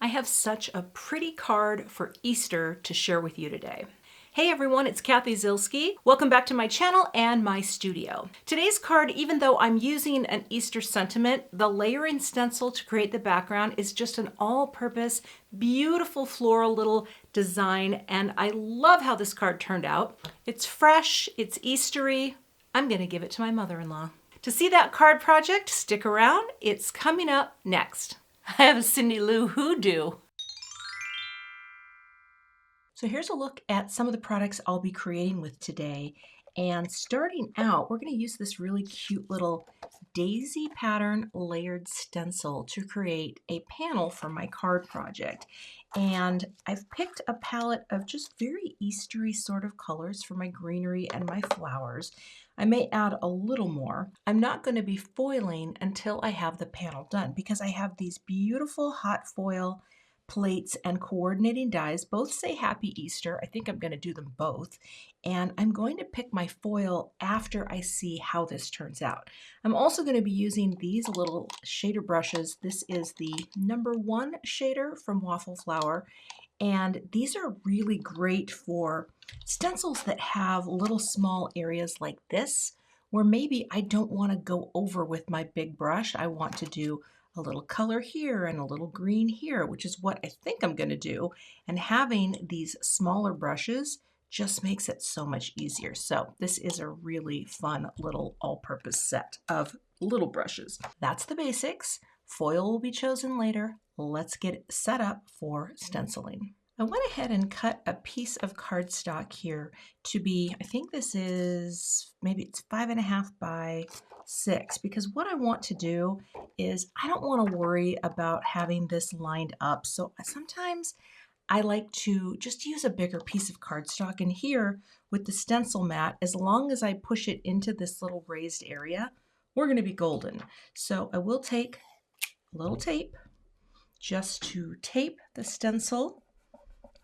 I have such a pretty card for Easter to share with you today. Hey everyone, it's Cathy Zielske. Welcome back to my channel and my studio. Today's card, even though I'm using an Easter sentiment, the layering stencil to create the background is just an all-purpose, beautiful floral little design, and I love how this card turned out. It's fresh, it's Eastery. I'm gonna give it to my mother-in-law. To see that card project, stick around. It's coming up next. I have a Cindy Lou hoodoo. So here's a look at some of the products I'll be creating with today. And starting out, we're going to use this really cute little daisy pattern layered stencil to create a panel for my card project. And I've picked a palette of just very Eastery sort of colors for my greenery and my flowers. I may add a little more. I'm not going to be foiling until I have the panel done because I have these beautiful hot foil plates and coordinating dies. Both say Happy Easter. I think I'm going to do them both. And I'm going to pick my foil after I see how this turns out. I'm also going to be using these little shader brushes. This is the #1 shader from Waffle Flower. And these are really great for stencils that have little small areas like this, where maybe I don't want to go over with my big brush. I want to do a little color here and a little green here, which is what I think I'm going to do. And having these smaller brushes just makes it so much easier. So this is a really fun little all-purpose set of little brushes. That's the basics. Foil will be chosen later. Let's get it set up for stenciling. I went ahead and cut a piece of cardstock here to be, I think this is, maybe it's 5.5 by 6, because what I want to do is I don't want to worry about having this lined up. So sometimes I like to just use a bigger piece of cardstock, and here with the Stencil Mat, as long as I push it into this little raised area, we're going to be golden. So I will take a little tape just to tape the stencil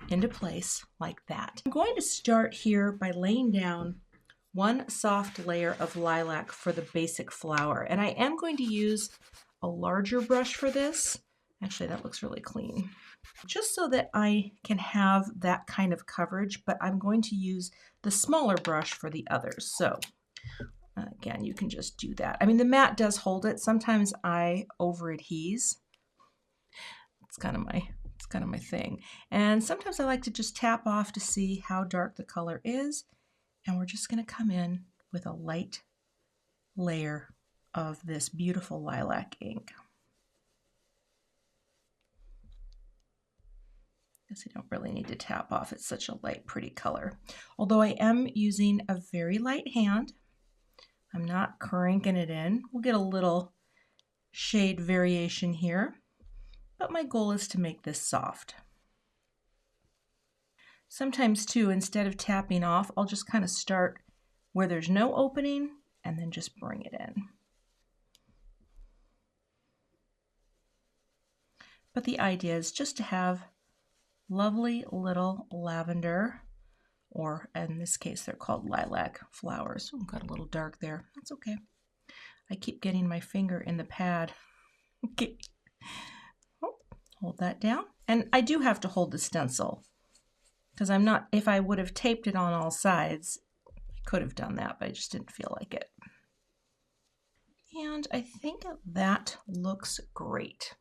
into place like that. I'm going to start here by laying down one soft layer of lilac for the basic flower, and I am going to use a larger brush for this. Actually, that looks really clean. Just so that I can have that kind of coverage, but I'm going to use the smaller brush for the others. So again, you can just do that. I mean, the mat does hold it. Sometimes I over-adhese. It's kind of my thing. And sometimes I like to just tap off to see how dark the color is. And we're just going to come in with a light layer of this beautiful lilac ink. Guess I don't really need to tap off. It's such a light, pretty color. Although I am using a very light hand. I'm not cranking it in. We'll get a little shade variation here, but my goal is to make this soft. Sometimes too, instead of tapping off, I'll just kind of start where there's no opening and then just bring it in. But the idea is just to have lovely little lavender, or in this case, they're called lilac flowers. Oh, got a little dark there. That's okay. I keep getting my finger in the pad. Okay. Oh, hold that down. And I do have to hold the stencil because I'm not, if I would have taped it on all sides, I could have done that, but I just didn't feel like it. And I think that looks great.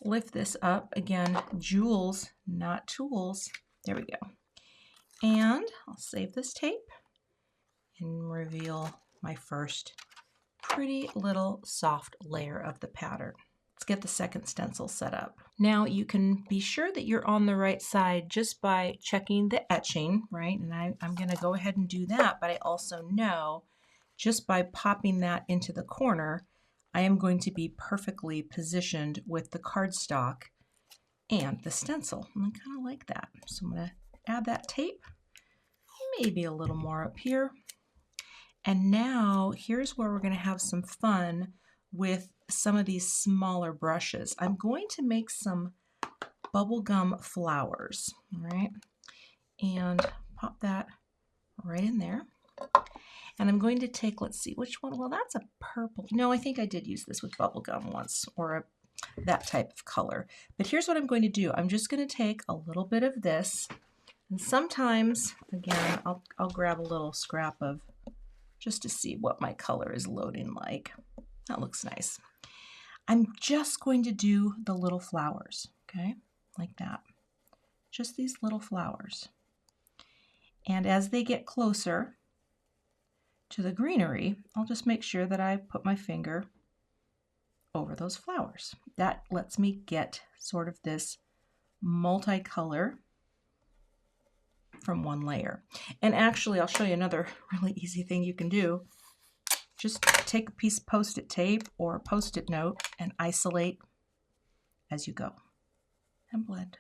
Lift this up. Again, jewels, not tools. There we go. And I'll save this tape and reveal my first pretty little soft layer of the pattern. Let's get the second stencil set up. Now you can be sure that you're on the right side just by checking the etching, right? And I'm going to go ahead and do that, but I also know just by popping that into the corner, I am going to be perfectly positioned with the cardstock and the stencil. And I kind of like that. So I'm going to add that tape, maybe a little more up here. And now here's where we're going to have some fun with some of these smaller brushes. I'm going to make some bubblegum flowers, all right? And pop that right in there. And I'm going to take, let's see, which one? Well, that's a purple. No, I think I did use this with bubblegum once, or that type of color. But here's what I'm going to do. I'm just going to take a little bit of this, and sometimes, again, I'll grab a little scrap of, just to see what my color is loading like. That looks nice. I'm just going to do the little flowers, okay, like that. Just these little flowers. And as they get closer to the greenery, I'll just make sure that I put my finger over those flowers. That lets me get sort of this multicolor from one layer. And actually, I'll show you another really easy thing you can do. Just take a piece of Post-it tape or a Post-it note and isolate as you go and blend.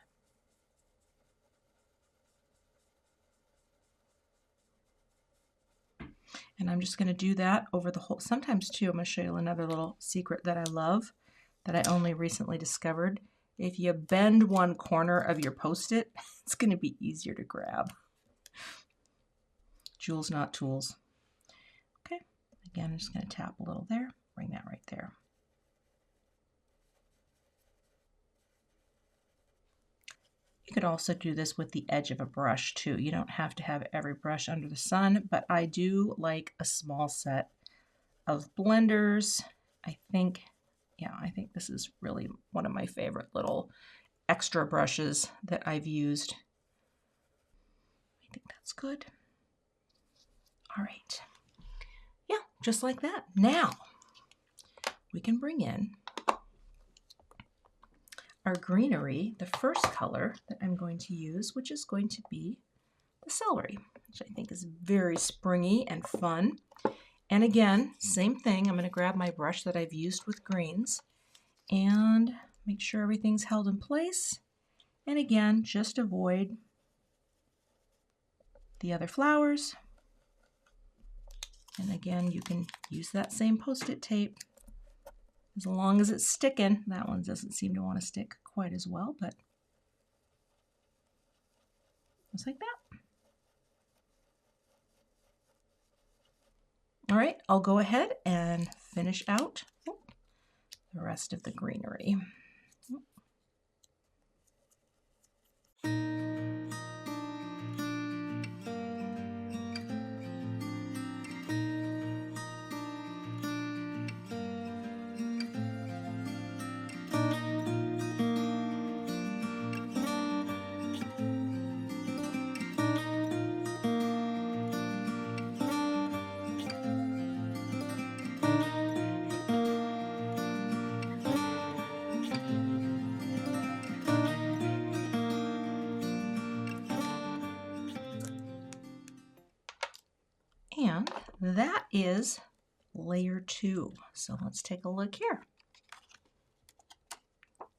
And I'm just going to do that over the whole. Sometimes too, I'm going to show you another little secret that I love that I only recently discovered. If you bend one corner of your Post-it, it's going to be easier to grab. Jewels, not tools. Okay, again, I'm just going to tap a little there, bring that right there. You could also do this with the edge of a brush too. You don't have to have every brush under the sun, but I do like a small set of blenders. I think this is really one of my favorite little extra brushes that I've used. I think that's good. All right. Yeah, just like that. Now we can bring in our greenery, the first color that I'm going to use, which is going to be the celery, which I think is very springy and fun. And again, same thing. I'm going to grab my brush that I've used with greens and make sure everything's held in place. And again, just avoid the other flowers. And again, you can use that same Post-it tape as long as it's sticking. That one doesn't seem to want to stick quite as well, but just like that. All right, I'll go ahead and finish out the rest of the greenery. And that is layer 2. So let's take a look here.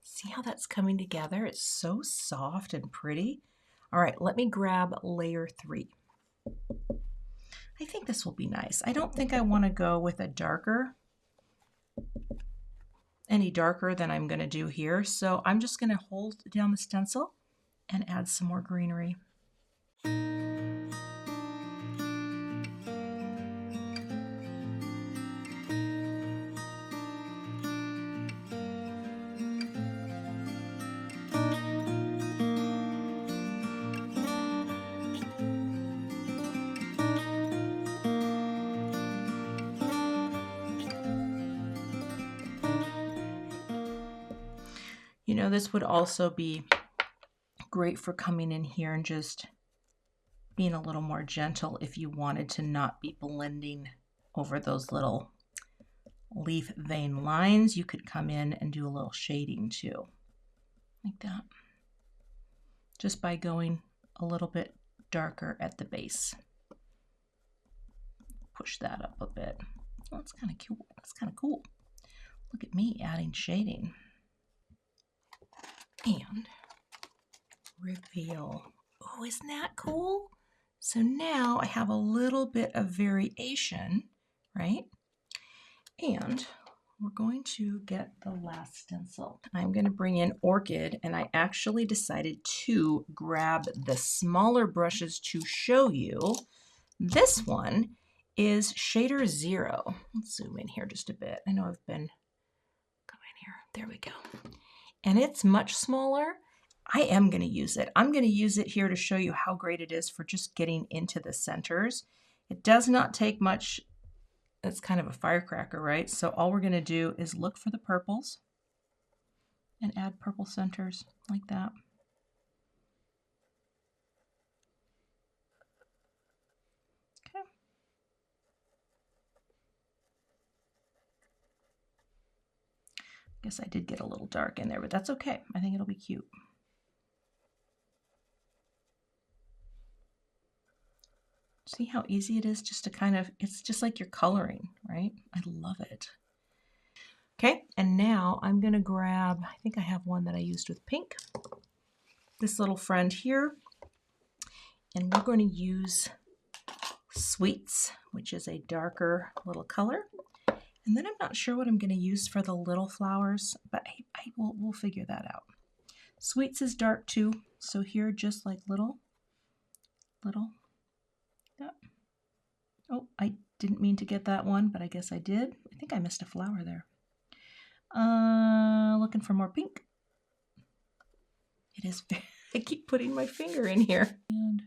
See how that's coming together? It's so soft and pretty. All right, let me grab layer 3. I think this will be nice. I don't think I want to go with a darker, any darker than I'm going to do here. So I'm just going to hold down the stencil and add some more greenery. You know, this would also be great for coming in here and just being a little more gentle if you wanted to not be blending over those little leaf vein lines. You could come in and do a little shading too, like that, just by going a little bit darker at the base. Push that up a bit. Oh, that's kind of cool. That's kind of cool. Look at me adding shading. And reveal. Oh, isn't that cool? So now I have a little bit of variation, right? And we're going to get the last stencil. I'm going to bring in Orchid, and I actually decided to grab the smaller brushes to show you. This one is Shader 0. Let's zoom in here just a bit. I know I've been, come in here. There we go. And it's much smaller. I am going to use it. I'm going to use it here to show you how great it is for just getting into the centers. It does not take much. It's kind of a firecracker, right? So all we're going to do is look for the purples and add purple centers like that. Okay. Guess I did get a little dark in there, but that's okay. I think it'll be cute. See how easy it is just to kind of, it's just like you're coloring, right? I love it. Okay, and now I'm going to grab, I think I have one that I used with pink, this little friend here, and we're going to use Sweets, which is a darker little color. And then I'm not sure what I'm going to use for the little flowers, but we'll figure that out. Sweets is dark too, so here just like little. Yep. Oh, I didn't mean to get that one, but I guess I did. I think I missed a flower there. Looking for more pink. It is, I keep putting my finger in here. And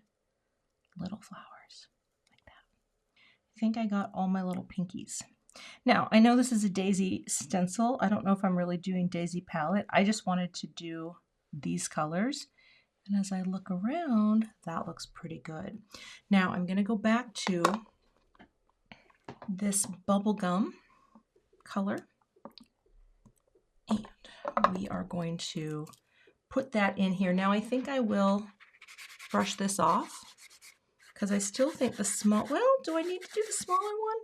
little flowers like that. I think I got all my little pinkies. Now, I know this is a daisy stencil. I don't know if I'm really doing daisy palette. I just wanted to do these colors. And as I look around, that looks pretty good. Now, I'm going to go back to this bubblegum color. And we are going to put that in here. Now, I think I will brush this off because I still think the small, well, do I need to do the smaller one?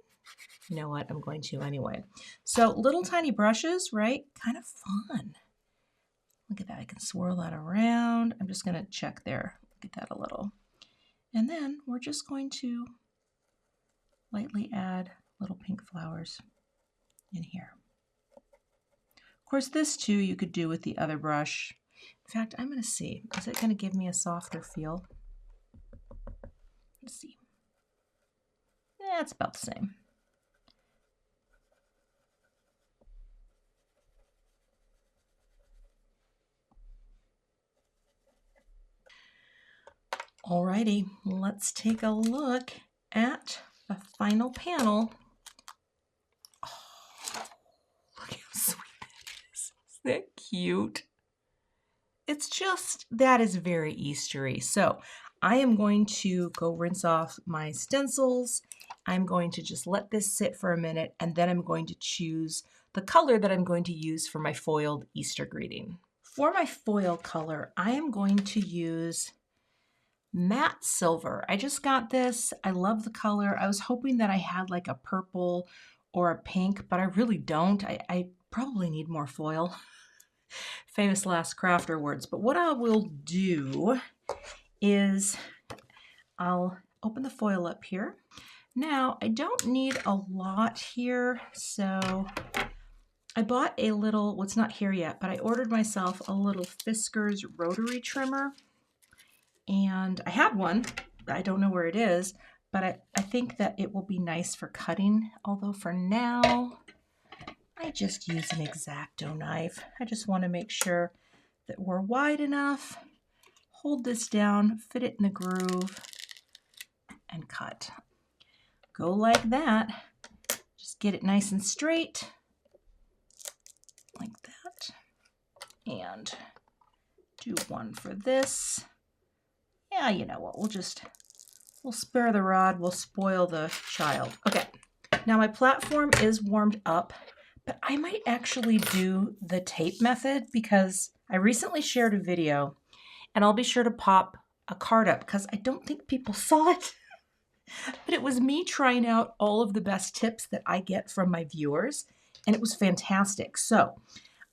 You know what? I'm going to anyway. So little tiny brushes, right? Kind of fun. Look at that. I can swirl that around. I'm just going to check there. Look at that a little. And then we're just going to lightly add little pink flowers in here. Of course, this too you could do with the other brush. In fact, I'm going to see. Is it going to give me a softer feel? Let's see. Yeah, it's about the same. Alrighty, let's take a look at the final panel. Oh, look how sweet that is. Isn't that cute? It's just, that is very Eastery. So I am going to go rinse off my stencils. I'm going to just let this sit for a minute, and then I'm going to choose the color that I'm going to use for my foiled Easter greeting. For my foil color, I am going to use matte silver. I just got this. I love the color. I was hoping that I had like a purple or a pink, but I really don't. I probably need more foil. Famous last crafter words. But what I will do is I'll open the foil up here. Now, I don't need a lot here, so I bought a little, well, it's not here yet, but I ordered myself a little Fiskars rotary trimmer. And I had one, I don't know where it is, but I think that it will be nice for cutting. Although for now, I just use an X-Acto knife. I just want to make sure that we're wide enough. Hold this down, fit it in the groove, and cut. Go like that. Just get it nice and straight, like that. And do one for this. Yeah, you know what, we'll spare the rod, we'll spoil the child. Okay, now my platform is warmed up, but I might actually do the tape method because I recently shared a video, and I'll be sure to pop a card up because I don't think people saw it. But it was me trying out all of the best tips that I get from my viewers, and it was fantastic. So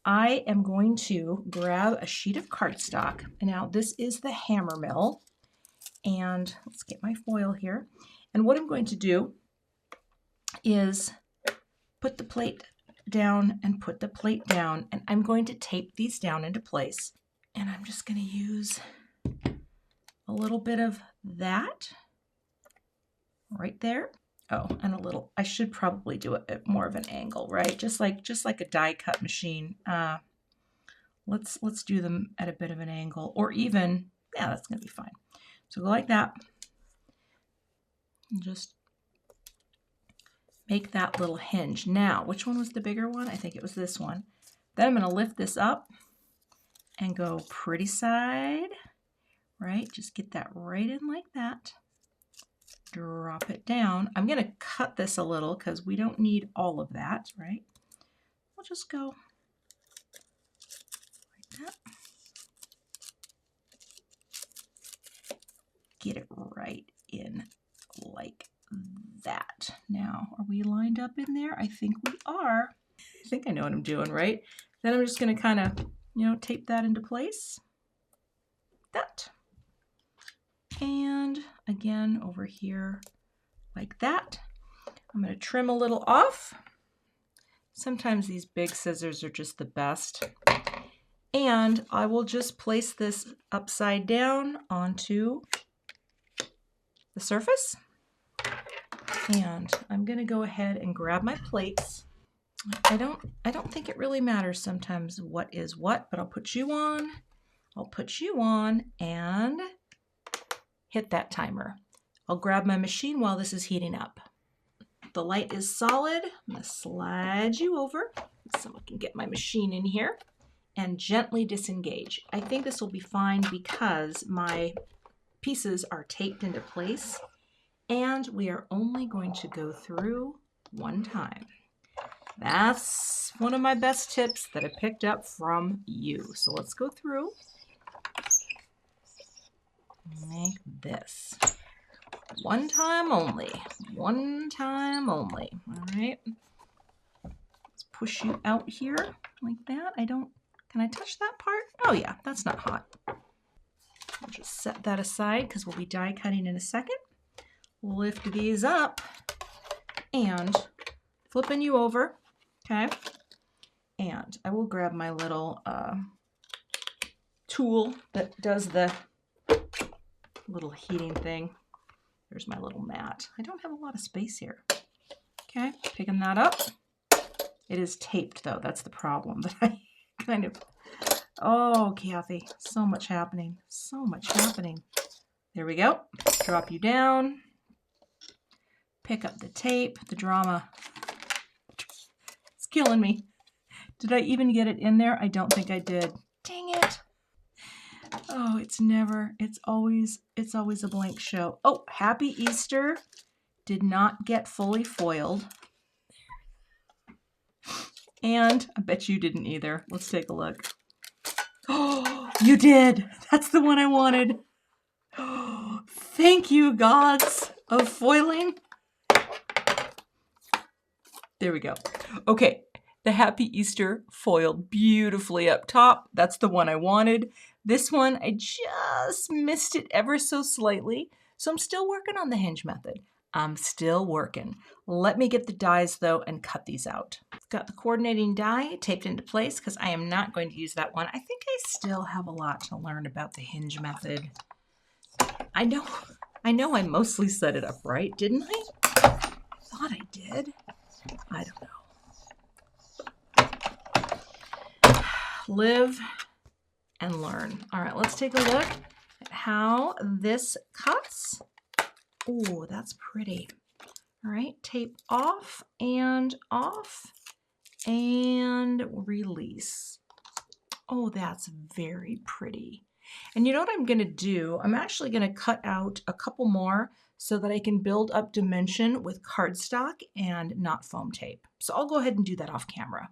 I am going to grab a sheet of cardstock. Now this is the hammer mill. And let's get my foil here. And what I'm going to do is put the plate down and put the plate down. And I'm going to tape these down into place. And I'm just going to use a little bit of that right there. Oh, and a little, I should probably do it at more of an angle, right? Just like a die cut machine. Let's do them at a bit of an angle, or even, yeah, that's gonna be fine. So go like that. And just make that little hinge. Now, which one was the bigger one? I think it was this one. Then I'm gonna lift this up and go pretty side, right? Just get that right in like that. Drop it down. I'm gonna cut this a little because we don't need all of that, right? We'll just go like that. Get it right in like that. Now, are we lined up in there? I think we are. I think I know what I'm doing, right? Then I'm just gonna kind of, tape that into place. That. And again, over here, like that. I'm gonna trim a little off. Sometimes these big scissors are just the best. And I will just place this upside down onto the surface. And I'm gonna go ahead and grab my plates. I don't think it really matters sometimes what is what, but I'll put you on and hit that timer. I'll grab my machine while this is heating up. The light is solid. I'm gonna slide you over so someone can get my machine in here and gently disengage. I think this will be fine because my pieces are taped into place and we are only going to go through one time. That's one of my best tips that I picked up from you. So let's go through like this. One time only. One time only. All right. Let's push you out here like that. Can I touch that part? Oh yeah, that's not hot. I'll just set that aside because we'll be die cutting in a second. Lift these up and flipping you over, okay? And I will grab my little tool that does the little heating thing. There's my little mat. I don't have a lot of space here. Okay, picking that up. It is taped though, that's the problem that I kind of, oh, Cathy, so much happening, so much happening. There we go, drop you down, pick up the tape, the drama. It's killing me. Did I even get it in there? I don't think I did. Dang it. Oh, it's always a blank show. Oh, Happy Easter did not get fully foiled. And I bet you didn't either. Let's take a look. Oh, you did. That's the one I wanted. Oh, thank you, gods of foiling. There we go. Okay, the Happy Easter foiled beautifully up top. That's the one I wanted. This one, I just missed it ever so slightly. So I'm still working on the hinge method. I'm still working. Let me get the dies though and cut these out. Got the coordinating die taped into place because I am not going to use that one. I think I still have a lot to learn about the hinge method. I know I mostly set it up right, didn't I? Thought I did. I don't know. Live and learn. All right, let's take a look at how this cuts. Oh, that's pretty. All right, tape off and release. Oh, that's very pretty. And you know what I'm gonna do? I'm actually gonna cut out a couple more so that I can build up dimension with cardstock and not foam tape. So I'll go ahead and do that off camera.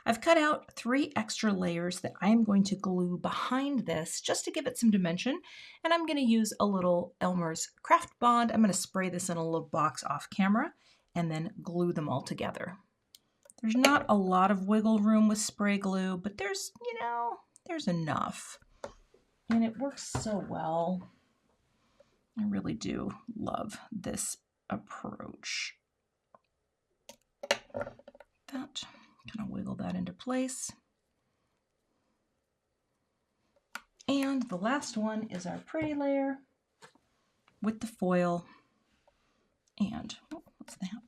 I've cut out 3 extra layers that I'm going to glue behind this just to give it some dimension. And I'm going to use a little Elmer's Craft Bond. I'm going to spray this in a little box off camera and then glue them all together. There's not a lot of wiggle room with spray glue, but there's enough. And it works so well. I really do love this approach. That. Kind of wiggle that into place. And the last one is our pretty layer with the foil. And what's that?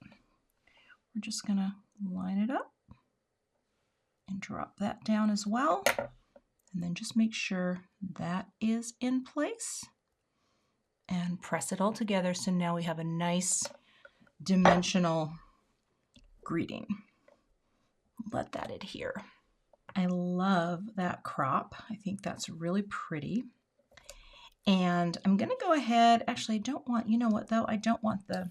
We're just gonna line it up and drop that down as well. And then just make sure that is in place and press it all together. So now we have a nice dimensional greeting. Let that adhere. I love that crop. I think that's really pretty. And I'm gonna go ahead, actually I don't want, you know what though, I don't want the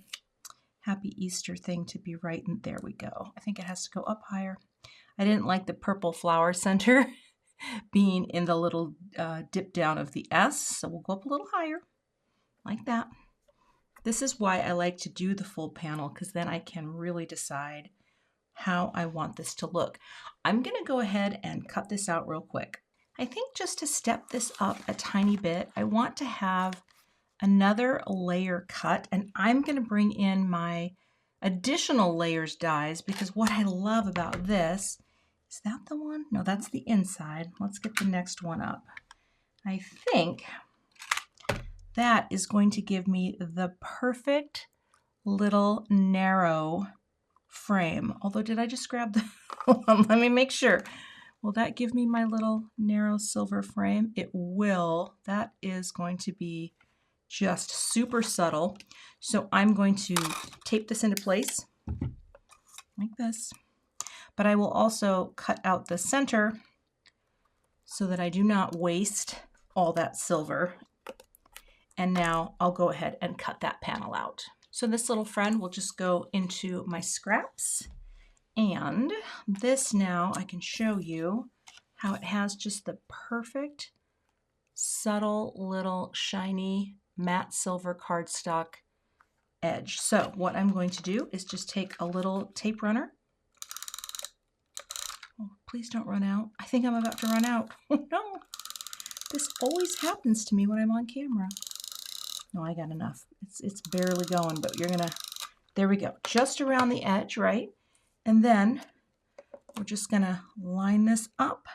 Happy Easter thing to be right in, there we go. I think it has to go up higher. I didn't like the purple flower center being in the little dip down of the S, so we'll go up a little higher, like that. This is why I like to do the full panel, because then I can really decide how I want this to look. I'm gonna go ahead and cut this out real quick. I think just to step this up a tiny bit, I want to have another layer cut, and I'm gonna bring in my additional layers dies, because what I love about this, is that the one? No, that's the inside. Let's get the next one up. I think that is going to give me the perfect little narrow frame. Although, did I just grab the, hold on, let me make sure. Will that give me my little narrow silver frame? It will. That is going to be just super subtle. So I'm going to tape this into place like this, but I will also cut out the center so that I do not waste all that silver. And now I'll go ahead and cut that panel out. So this little friend will just go into my scraps. And this now I can show you how it has just the perfect, subtle, little, shiny, matte silver cardstock edge. So what I'm going to do is just take a little tape runner. Oh, please don't run out. I think I'm about to run out. Oh no, this always happens to me when I'm on camera. No, I got enough. It's barely going, but you're gonna, there we go. Just around the edge, right? And then we're just gonna line this up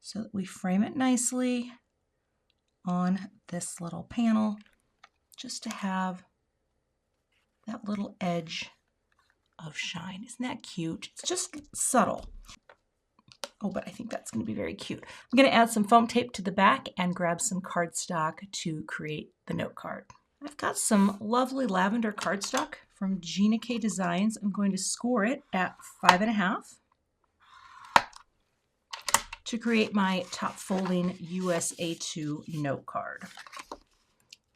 so that we frame it nicely on this little panel, just to have that little edge of shine. Isn't that cute? It's just subtle. Oh, but I think that's going to be very cute. I'm going to add some foam tape to the back and grab some cardstock to create the note card. I've got some lovely lavender cardstock from Gina K Designs. I'm going to score it at 5.5 to create my top folding USA2 note card.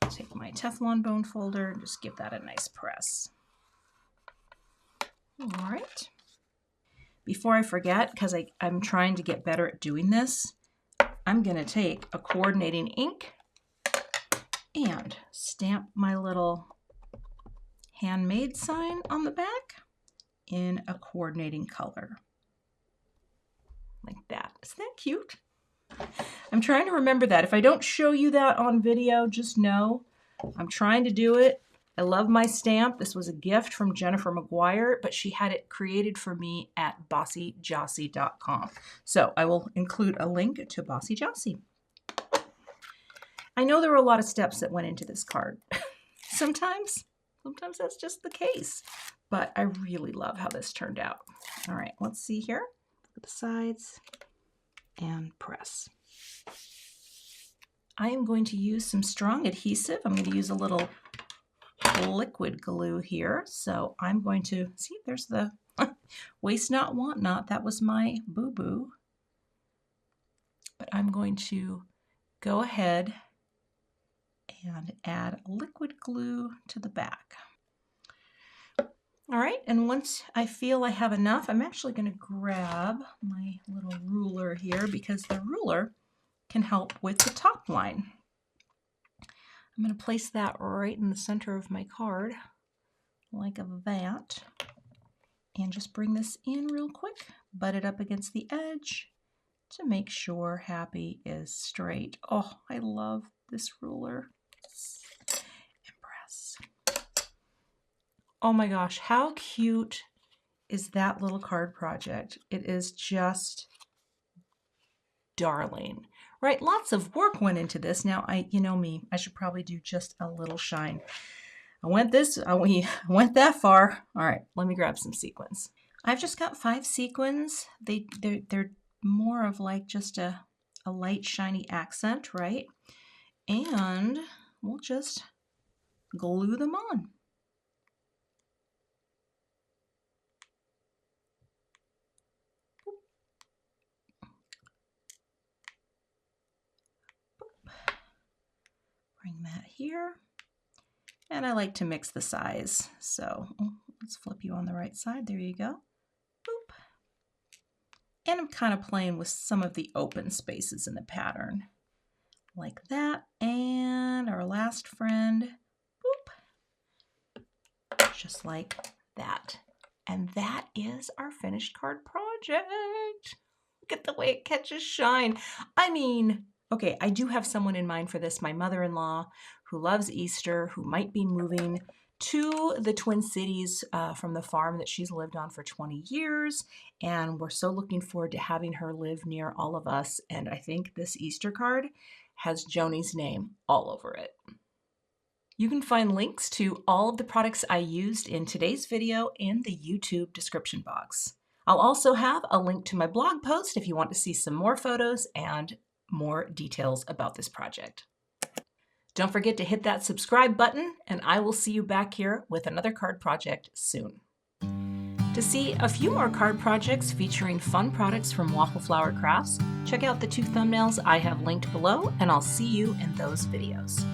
I'll take my Teflon bone folder and just give that a nice press. All right. Before I forget, because I'm trying to get better at doing this, I'm going to take a coordinating ink and stamp my little handmade sign on the back in a coordinating color. Like that. Isn't that cute? I'm trying to remember that. If I don't show you that on video, just know I'm trying to do it. I love my stamp. This was a gift from Jennifer McGuire, but she had it created for me at bossyjossy.com. So I will include a link to Bossy Jossy. I know there were a lot of steps that went into this card. Sometimes that's just the case, but I really love how this turned out. All right, let's see here. Look at the sides and press. I am going to use some strong adhesive. I'm going to use a little liquid glue here. So I'm going to, see, there's the waste not, want not. That was my boo-boo. But I'm going to go ahead and add liquid glue to the back. All right, and once I feel I have enough, I'm actually going to grab my little ruler here, because the ruler can help with the top line. I'm going to place that right in the center of my card, like that, and just bring this in real quick, butt it up against the edge to make sure Happy is straight. Oh, I love this ruler. And press. Oh my gosh, how cute is that little card project? It is just darling. Right, lots of work went into this. Now, you know me, I should probably do just a little shine. We went that far. All right, let me grab some sequins. I've just got 5 sequins. They're more of like just a light shiny accent, right? And we'll just glue them on. Bring that here. And I like to mix the size. So let's flip you on the right side. There you go. Boop. And I'm kind of playing with some of the open spaces in the pattern. Like that. And our last friend. Boop. Just like that. And that is our finished card project. Look at the way it catches shine. I mean, okay, I do have someone in mind for this, my mother-in-law who loves Easter, who might be moving to the Twin Cities from the farm that she's lived on for 20 years. And we're so looking forward to having her live near all of us. And I think this Easter card has Joni's name all over it. You can find links to all of the products I used in today's video in the YouTube description box. I'll also have a link to my blog post if you want to see some more photos and more details about this project. Don't forget to hit that subscribe button, and I will see you back here with another card project soon. To see a few more card projects featuring fun products from Waffle Flower Crafts, check out the 2 thumbnails I have linked below, and I'll see you in those videos.